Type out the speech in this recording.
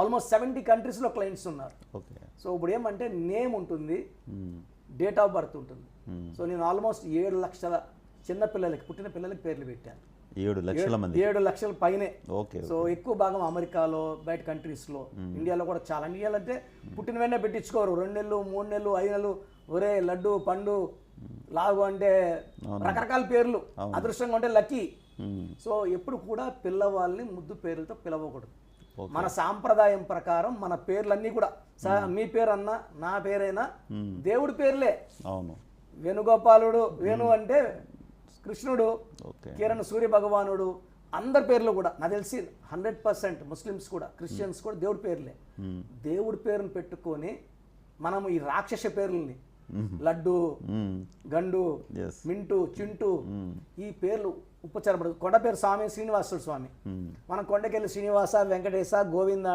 Almost 70 కంట్రీస్లో clients ఉన్నారు. So ఇప్పుడు ఏమంటే నేమ్ ఉంటుంది, డేట్ ఆఫ్ బర్త్ ఉంటుంది. సో నేను ఆల్మోస్ట్ 7 లక్షల చిన్న పిల్లలకి, పుట్టిన పిల్లలకి పేర్లు పెట్టాను. 7 లక్షల పైనే. సో ఎక్కువ భాగం అమెరికాలో, బయట కంట్రీస్లో, ఇండియాలో కూడా చాలా. ఇండియాలో అంటే పుట్టిన వెంటనే పెట్టించుకోరు, 2 నెలలు 3 నెలలు 5 నెలలు, ఒరే లడ్డు పండు లాగు అంటే రకరకాల పేర్లు, అదృష్టంగా ఉంటే లక్కీ. సో ఎప్పుడు కూడా పిల్లవాళ్ళని ముద్దు పేర్లతో పిలవకూడదు. మన సాంప్రదాయం ప్రకారం మన పేర్లన్నీ కూడా, మీ పేరు అన్నా నా పేరైనా దేవుడి పేర్లే. వేణుగోపాలుడు, వేణు అంటే కృష్ణుడు, కిరణ్ సూర్య భగవానుడు, అందరి పేర్లు కూడా నాకు తెలిసి 100% ముస్లిమ్స్ కూడా, క్రిస్టియన్స్ కూడా దేవుడి పేర్లే. దేవుడి పేరుని పెట్టుకొని మనం ఈ రాక్షస పేర్లని లడ్డు, గండు, మింటు, చింటూ, ఈ పేర్లు ఉపచారపడదు. కొండ పేరు స్వామి శ్రీనివాసుడు స్వామి, మనం కొండకెళ్ళి శ్రీనివాస, వెంకటేశ, గోవింద